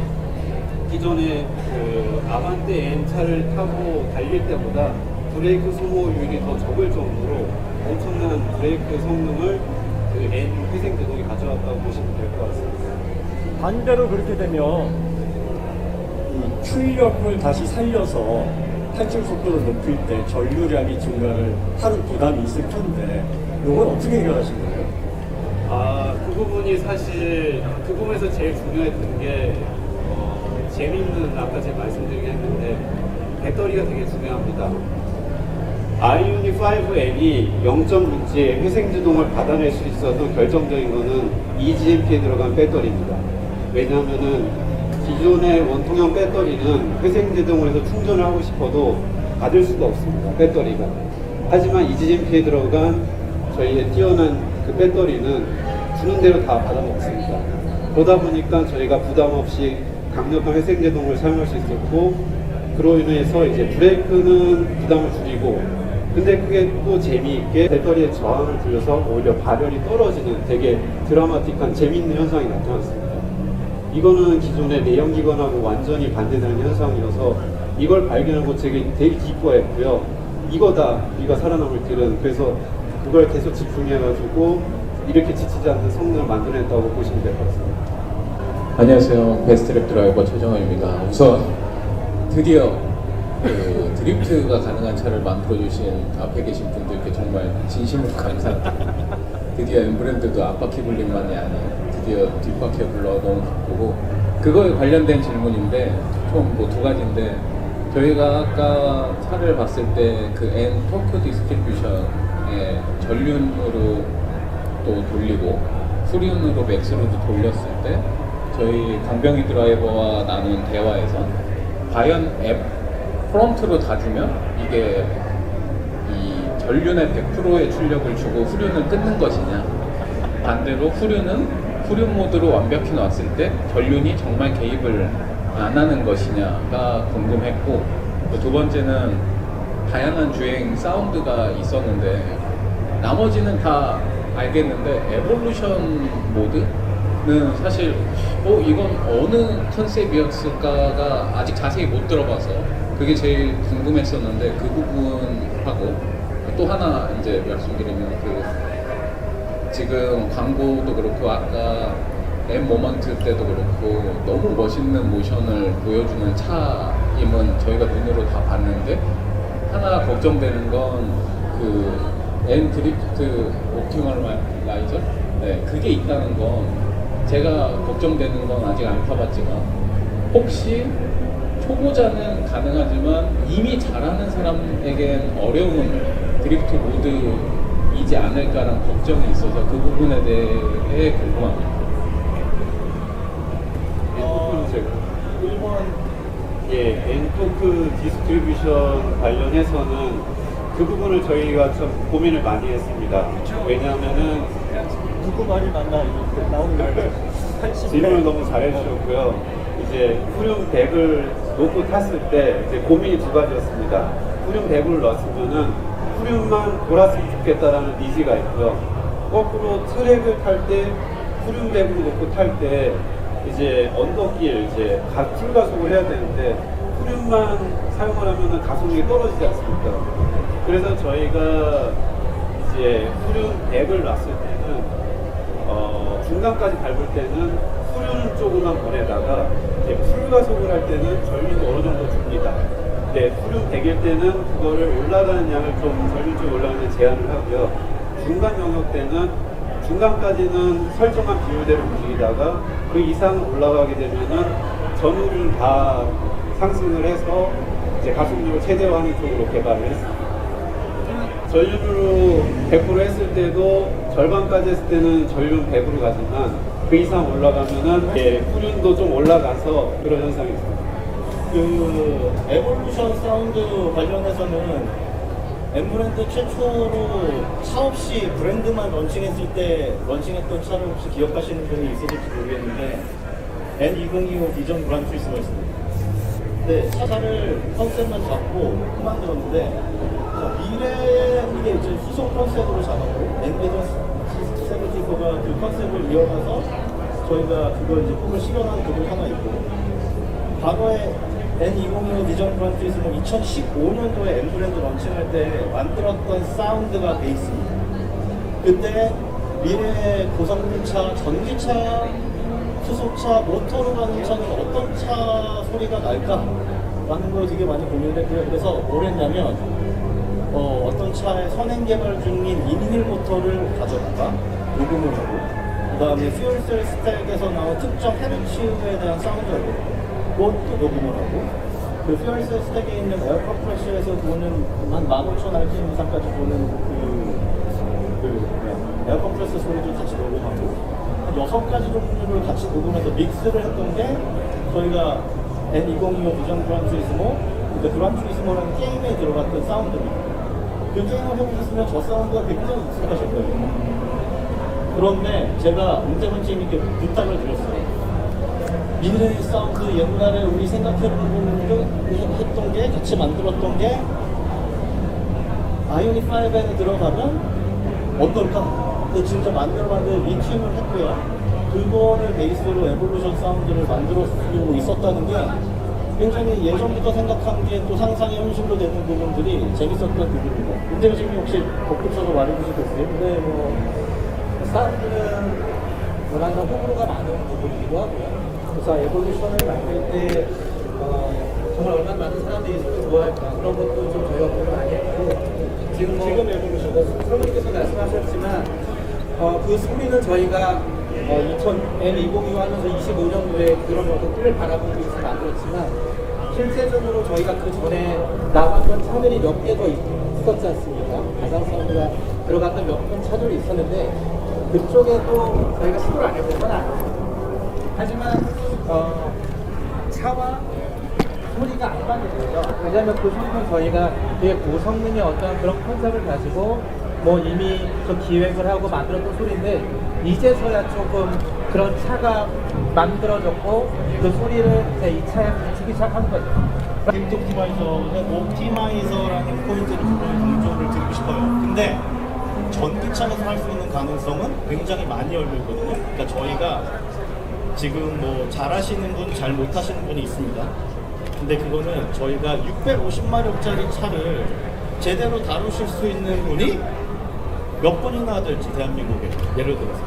기존에 그 아반떼 N 차를 타고 달릴 때보다 브레이크 소모율이 더 적을 정도로 엄청난 브레이크 성능을 그 N 회생제동이 가져왔다고 보시면 될 것 같습니다. 반대로 그렇게 되면 이 출력을 다시 살려서 탈출 속도를 높일 때 전류량이 증가를 하는 부담이 있을 텐데 이건 어떻게 해결하신 거예요? 그 부분이 사실 그 부분에서 제일 중요했던 게 재미있는 아까 제가 말씀드리긴 했는데 배터리가 되게 중요합니다. 아이오닉 5 M이 0.6G의 회생제동을 받아낼 수 있어서 결정적인 거는 EGMP에 들어간 배터리입니다. 왜냐하면은 기존의 원통형 배터리는 회생제동을 해서 충전을 하고 싶어도 받을 수가 없습니다. 배터리가. 하지만 EGMP에 들어간 저희의 뛰어난 그 배터리는 주는 대로 다 받아먹습니다. 그러다 보니까 저희가 부담 없이 강력한 회생제동을 사용할 수 있었고, 그로 인해서 이제 브레이크는 부담을 줄이고, 근데 그게 또 재미있게 배터리의 저항을 줄여서 오히려 발열이 떨어지는 되게 드라마틱한 재미있는 현상이 나타났습니다. 이거는 기존의 내연기관하고 완전히 반대되는 현상이어서 이걸 발견하고 되게 기뻐했고요. 이거다, 우리가 살아남을 길은. 그래서 그걸 계속 집중해가지고 이렇게 지치지 않는 성능을 만들어냈다고 보시면 될 것 같습니다. 안녕하세요. 베스트랩 드라이버 최정환입니다. 우선 드디어 그 드리프트가 가능한 차를 만들어주신 앞에 계신 분들께 정말 진심으로 감사드립니다. 드디어 엠브랜드도 앞바퀴블링만이 아닌 드디어 뒷바퀴블러가 너무 기쁘고, 그거에 관련된 질문인데 총 뭐 두 가지인데, 저희가 아까 차를 봤을 때 그 N 토크 디스트리뷰션에 전륜으로 또 돌리고 후륜으로 맥스로도 돌렸을 때 저희 강병희 드라이버와 나눈 대화에서 과연 앱 프론트로 다 주면 이게 이 전륜의 100%의 출력을 주고 후륜을 끊는 것이냐, 반대로 후륜은 후륜 모드로 완벽히 놨을 때 전륜이 정말 개입을 안 하는 것이냐가 궁금했고, 두 번째는 다양한 주행 사운드가 있었는데 나머지는 다 알겠는데 에볼루션 모드는 사실 이건 어느 컨셉이었을까가 아직 자세히 못 들어봐서 그게 제일 궁금했었는데, 그 부분하고 또 하나 이제 말씀드리면 지금 광고도 그렇고 아까 M 모먼트 때도 그렇고 너무 멋있는 모션을 보여주는 차임은 저희가 눈으로 다 봤는데, 하나 걱정되는 건 그 N 드리프트 옵티멀라이저? 네, 그게 있다는 건 제가 걱정되는 건 아직 안 타봤지만 혹시 초보자는 가능하지만 이미 잘하는 사람에겐 어려운 드리프트 모드이지 않을까라는 걱정이 있어서 그 부분에 대해 궁금합니다. 엔토크 디스트리뷰션 관련해서는 그 부분을 저희가 좀 고민을 많이 했습니다. 왜냐하면은 누구 말이 맞나 나오는 거예요. 질문을 너무 잘해주셨고요. 이제 후륜 100을 놓고 탔을 때 이제 고민이 두 가지였습니다. 후륜 100을 넣었으면은 후륜만 돌았으면 좋겠다라는 니즈가 있고요. 거꾸로 트랙을 탈 때 후륜 100으로 놓고 탈 때 이제 언덕길 이제 풀가속을 해야 되는데 후륜만 사용을 하면은 가속력이 떨어지지 않습니까? 그래서 저희가 이제 후륜 100을 놨을 때는 중간까지 밟을 때는 후륜 쪽으로만 보내다가 이제 풀가속을 할 때는 전륜도 어느 정도 줍니다. 근데 후륜 100일 때는 그거를 올라가는 양을 좀 전륜 쪽에 올라가는 제한을 하고요. 중간 영역 때는 중간까지는 설정한 비율대로 움직이다가 그 이상 올라가게 되면은 전후륜 다 상승을 해서 이제 가속력을 최대화하는 쪽으로 개발을 했습니다. 전륜으로 100% 했을 때도 절반까지 했을 때는 전륜 100으로 가지만 그 이상 올라가면은 후륜도 좀 올라가서 그런 현상이 있습니다. 그 에볼루션 사운드 관련해서는 엠브랜드 최초로 차 없이 브랜드만 런칭했을 때 런칭했던 차를 혹시 기억하시는 분이 있을지 모르겠는데 N2025 비전 그란 투리스모가 있습니다. 근데 차를 컨셉만 잡고 만들었는데 미래에 이게 이제 후속 컨셉으로 잡았고 엔비전 74가 그 컨셉을 이어가서 저희가 그걸 이제 꿈을 실현한 그룹 하나 있고, 과거에 N2025 비전 그란 투리스모 2015년도에 엠브랜드 런칭할 때 만들었던 사운드가 베이스입니다. 그때 미래의 고성능차 전기차 수소차, 모터로 가는 차는 어떤 차 소리가 날까? 라는 걸 되게 많이 고민을 했고요. 그래서 뭘 했냐면 어떤 차의 선행 개발 중인 인힐 모터를 가져다가 녹음을 하고, 그 다음에 퓨얼셀 스택에서 나온 특정 헤르츠에 대한 사운드를 그것도 녹음을 하고, 그 퓨얼셀 스택에 있는 에어 컴프레셔에서 보는 한 15,000rpm 이상까지 보는 에어 컴프레서 소리도 같이 녹음하고, 한 6가지 종류를 같이 녹음해서 믹스를 했던 게 저희가 N2025 비전 그란 투리스모, 그란 투리스모라는 게임에 들어갔던 사운드입니다. 그 게임을 해보셨으면 저 사운드가 굉장히 익숙하실 거예요. 그런데 제가 문태문님께 부탁을 드렸어요. 미래의 사운드, 옛날에 우리 생각해보는 했던 게, 같이 만들었던 게 아이오닉 5에 들어가면 어떨까? 근데 진짜 만들어봤는데 리튬을 했고요. 그거를 베이스로 에볼루션 사운드를 만들어 쓰고 있었다는 게 굉장히 예전부터 생각한 게 또 상상이 현실로 되는 부분들이 재밌었던 부분입니다. 문태문 님이 혹시 덧붙여서 말해주시겠어요? 근데 사운드는 워낙 호불호가 많은 부분이기도 하고요. 그래서 에볼루션을 만들 때 정말 얼마나 많은 사람들이 소리를 좋아할까 그런 것도 좀 저희가 고민을 많이 했고, 지금 에볼루션 선생님께서 말씀하셨지만 그 소리는 저희가 N2025 하면서 25년도에 그런 것들을 바라보고 있어 만들었지만, 실제적으로 저희가 그 전에 나왔던 차들이 몇 개 더 있었지 않습니까? 가상 사운드가 들어갔던 몇 번 차들이 있었는데 그쪽에 또 저희가 시도를 안 해본 건 아니에요. 하지만 차와 소리가 안 맞는 거죠. 왜냐하면 그 소리는 저희가 되게 고성능의 어떤 그런 컨셉을 가지고 이미 좀 기획을 하고 만들었던 소리인데, 이제서야 조금 그런 차가 만들어졌고 그 소리를 이제 이 차에 붙이기 시작한 거죠. 빅 옵티마이저라는 포인트를 분명히 강조를 드리고 싶어요. 근데 전기차에서 할 수 있는 가능성은 굉장히 많이 열려 있거든요. 그러니까 저희가 지금 잘 하시는 분, 잘 못 하시는 분이 있습니다. 근데 그거는 저희가 650마력짜리 차를 제대로 다루실 수 있는 분이 몇 분이나 될지, 대한민국에 예를 들어서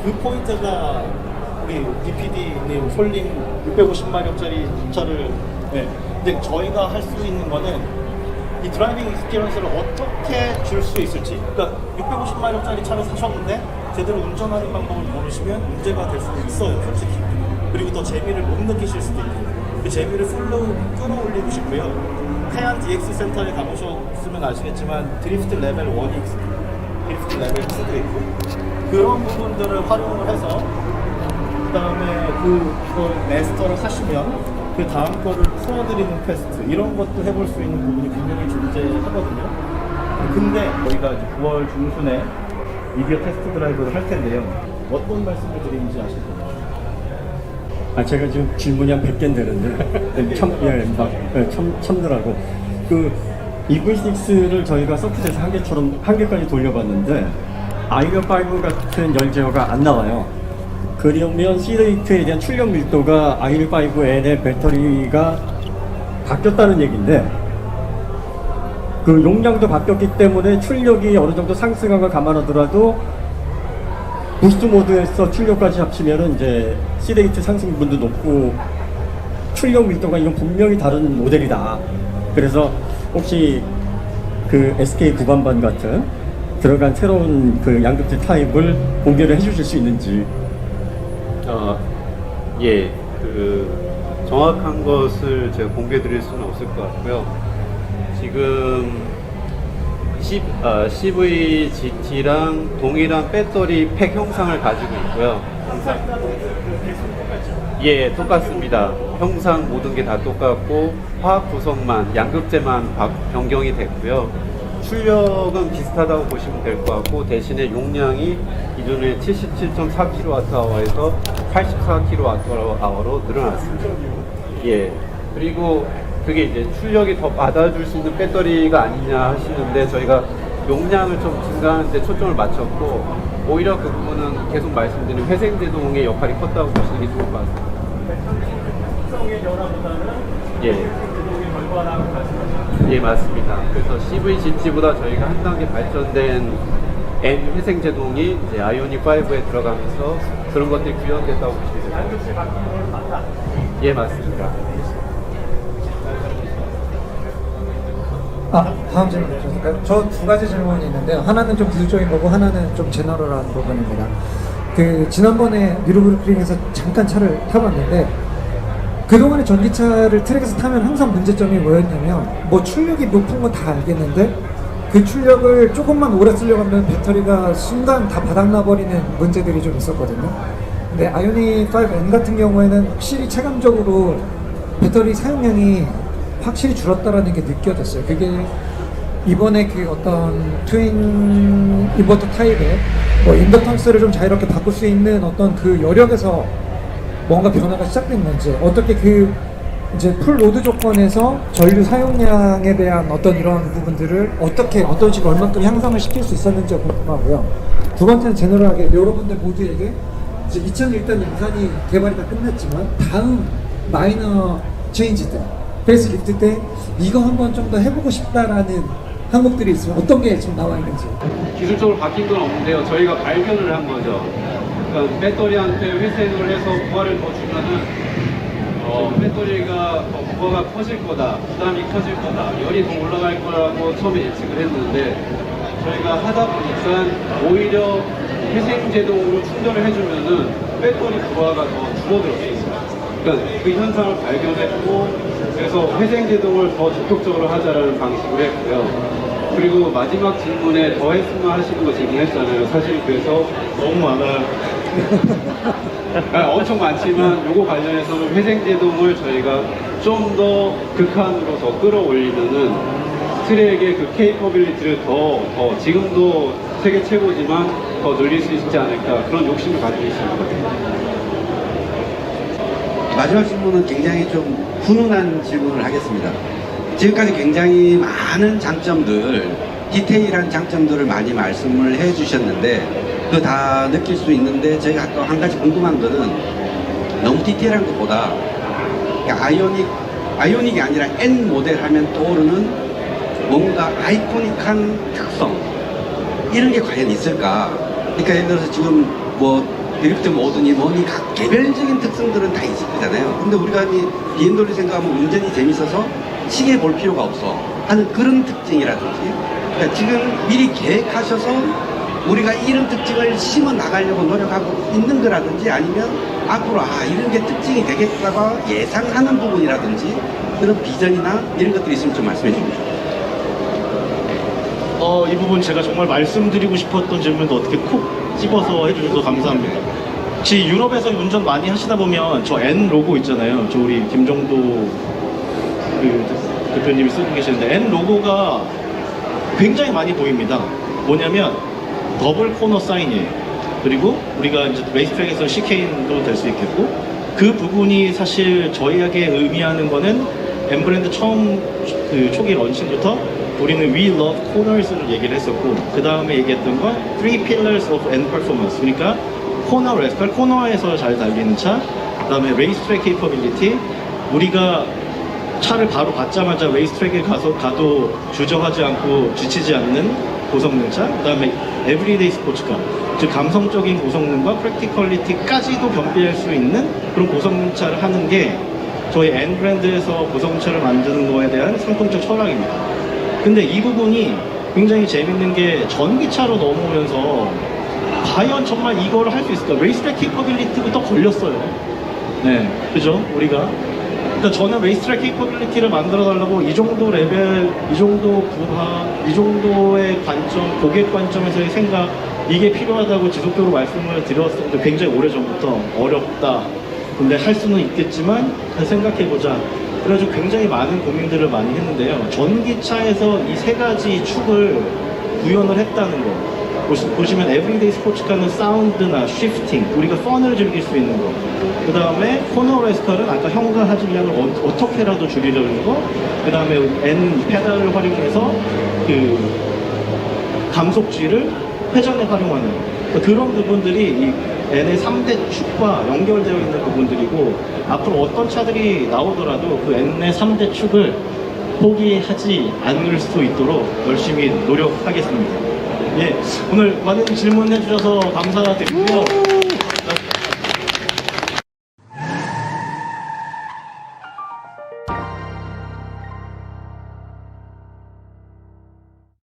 그 포인트가 우리 DPD님 솔링 650마력짜리 차를 근데 저희가 할 수 있는 거는 이 드라이빙 익스피리언스를 어떻게 줄 수 있을지. 그러니까 650마력짜리 차를 사셨는데 제대로 운전하는 방법을 모르시면 문제가 될 수도 있어요, 솔직히. 그리고 더 재미를 못 느끼실 수도 있고, 그 재미를 풀로 끌어올리고 싶고요. 태안 DX 센터에 가보셨으면 아시겠지만 드리프트 레벨 1이 있습니다. 드리프트 레벨 2도 있고, 그런 부분들을 활용을 해서 그 다음에 그걸 마스터를 하시면 그 다음 거를 풀어드리는 퀘스트, 이런 것도 해볼 수 있는 부분이 분명히 존재하거든요. 근데 저희가 이제 9월 중순에 미디어 테스트 드라이브를 할 텐데요. 어떤 말씀을 드리는지 아시죠? 제가 지금 질문이 한 100개는 되는데 참느라고 그 EV6를 저희가 서킷에서 한 개까지 돌려봤는데 아이오5 같은 열제어가 안 나와요. 그러면 C8에 대한 출력 밀도가 아이오5N의 배터리가 바뀌었다는 얘기인데, 그 용량도 바뀌었기 때문에 출력이 어느 정도 상승한 걸 감안하더라도 부스트 모드에서 출력까지 합치면은 이제 C8 상승분도 높고 출력 밀도가 이건 분명히 다른 모델이다. 그래서 혹시 그 SK 구간반 같은 들어간 새로운 그 양극재 타입을 공개를 해주실 수 있는지. 정확한 것을 제가 공개드릴 수는 없을 것 같고요. 지금 CVGT랑 동일한 배터리 팩 형상을 가지고 있고요. 똑같습니다. 형상 모든 게 다 똑같고 화학 구성만, 양극재만 변경이 됐고요. 출력은 비슷하다고 보시면 될 것 같고, 대신에 용량이 기존의 77.4kWh에서 84kWh로 늘어났습니다. 그리고 그게 이제 출력이 더 받아줄 수 있는 배터리가 아니냐 하시는데, 저희가 용량을 좀 증가하는 데 초점을 맞췄고, 오히려 그 부분은 계속 말씀드린 회생제동의 역할이 컸다고 보시는 게 좋을 것 같습니다. 특성의 변화보다는 맞습니다. 그래서 CVGT보다 저희가 한 단계 발전된 N 회생 제동이 이제 아이오닉 5에 들어가면서 그런 것들이 구현됐다고 보시면 됩니다. 예, 맞습니다. 다음 질문 주실까요? 저 두 가지 질문이 있는데요. 하나는 좀 기술적인 거고 하나는 좀 제너럴한 부분입니다. 그 지난번에 뉴르부르크링에서 잠깐 차를 타봤는데 그동안에 전기차를 트랙에서 타면 항상 문제점이 뭐였냐면 뭐 출력이 높은 건 다 알겠는데 그 출력을 조금만 오래 쓰려고 하면 배터리가 순간 다 바닥나버리는 문제들이 좀 있었거든요. 근데 아이오닉 5N 같은 경우에는 확실히 체감적으로 배터리 사용량이 확실히 줄었다라는 게 느껴졌어요. 그게 이번에 그 어떤 트윈 인버터 타입의 뭐 인덕턴스를 좀 자유롭게 바꿀 수 있는 어떤 그 여력에서 뭔가 변화가 시작된 건지, 어떻게 그 이제 풀 로드 조건에서 전류 사용량에 대한 어떤 이런 부분들을 어떻게 어떤 식으로 얼마큼 향상을 시킬 수 있었는지 궁금하고요. 두 번째는 제너럴하게 여러분들 모두에게 이제 2001년 인산이 개발이 다 끝났지만 다음 마이너 체인지들 페이스리프트 때 이거 한번 좀 더 해보고 싶다라는 항목들이 있으면 어떤 게 지금 나와 있는지. 기술적으로 바뀐 건 없는데요. 저희가 발견을 한 거죠. 그러니까 배터리한테 회생을 해서 부하를 더 주면은 배터리가 부하가 커질 거다, 부담이 커질 거다, 열이 더 올라갈 거라고 처음에 예측을 했는데 저희가 하다 보니까 오히려 회생 제동으로 충전을 해주면은 배터리 부하가 더 줄어들었어요. 그러니까 그 현상을 발견했고 그래서 회생 제동을 더 적극적으로 하자라는 방식으로 했고요. 그리고 마지막 질문에 더 했으면 하시는 거 질문했잖아요. 사실 그래서 너무 많아요. 엄청 많지만 요거 관련해서는 회생 제동을 저희가 좀 더 극한으로 더 끌어올리면은 트랙의 그 케이퍼빌리티를 더 지금도 세계 최고지만 더 늘릴 수 있지 않을까 그런 욕심을 가지고 있습니다. 마지막 질문은 굉장히 좀 훈훈한 질문을 하겠습니다. 지금까지 굉장히 많은 장점들, 디테일한 장점들을 많이 말씀을 해 주셨는데 그거 다 느낄 수 있는데 저희가 또 한 가지 궁금한 거는 너무 디테일한 것보다 아이오닉이 아니라 N 모델 하면 떠오르는 뭔가 아이코닉한 특성 이런 게 과연 있을까? 그러니까 예를 들어서 지금 뭐 드리프트 모드니 뭐니 각 개별적인 특성들은 다 있을 거잖아요. 근데 우리가 BMW 생각하면 운전이 재밌어서 시계 볼 필요가 없어 하는 그런 특징이라든지, 그러니까 지금 미리 계획하셔서 우리가 이런 특징을 심어 나가려고 노력하고 있는 거라든지, 아니면 앞으로 이런 게 특징이 되겠다고 예상하는 부분이라든지 그런 비전이나 이런 것들이 있으면 좀 말씀해 주십시오. 이 부분 제가 정말 말씀드리고 싶었던 질문도 어떻게 콕 집어서 해주셔서 감사합니다. 혹시 유럽에서 운전 많이 하시다 보면 저 N 로고 있잖아요. 저 우리 김정도 대표님이 쓰고 계시는데 N 로고가 굉장히 많이 보입니다. 뭐냐면 더블 코너 사인이에요. 그리고 우리가 이제 레이스트랙에서 CK도 될 수 있겠고, 그 부분이 사실 저희에게 의미하는 거는 M 브랜드 처음 초기 런칭부터 우리는 We Love Corners를 얘기를 했었고, 그 다음에 얘기했던 건 Three Pillars of N Performance. 그러니까 코너 레스컬, 코너에서 잘 달리는 차, 그 다음에 레이스트랙 케이퍼빌리티, 우리가 차를 바로 받자마자 레이스트랙에 가도 주저하지 않고 지치지 않는 고성능차, 그 다음에 에브리데이 스포츠카, 즉 감성적인 고성능과 프랙티컬리티까지도 겸비할 수 있는 그런 고성능차를 하는 게 저희 N 브랜드에서 고성능차를 만드는 거에 대한 상품적 철학입니다. 근데 이 부분이 굉장히 재밌는 게 전기차로 넘어오면서 과연 정말 이거를 할 수 있을까? 레이스트랙 케이퍼빌리티부터 걸렸어요. 네, 그죠? 우리가. 그러니까 저는 레이스트랙 케이퍼빌리티를 만들어 달라고 이 정도 레벨, 이 정도 부하, 이 정도의 관점, 고객 관점에서의 생각, 이게 필요하다고 지속적으로 말씀을 드렸었는데 굉장히 오래전부터 어렵다. 근데 할 수는 있겠지만 생각해보자. 그래가지고 굉장히 많은 고민들을 많이 했는데요. 전기차에서 이 세 가지 축을 구현을 했다는 거. 보시면 에브리데이 스포츠카는 사운드나 쉬프팅, 우리가 펀을 즐길 수 있는 거. 그 다음에 코너 레스컬은 아까 형과 하질량을 어떻게라도 줄이려는 거. 그 다음에 N 페달을 활용해서 그 감속쥐를 회전에 활용하는 거. 그러니까 그런 부분들이 이 N의 3대 축과 연결되어 있는 부분들이고, 앞으로 어떤 차들이 나오더라도 그 N의 3대 축을 포기하지 않을 수 있도록 열심히 노력하겠습니다. 예, 오늘 많은 질문해 주셔서 감사드리고요.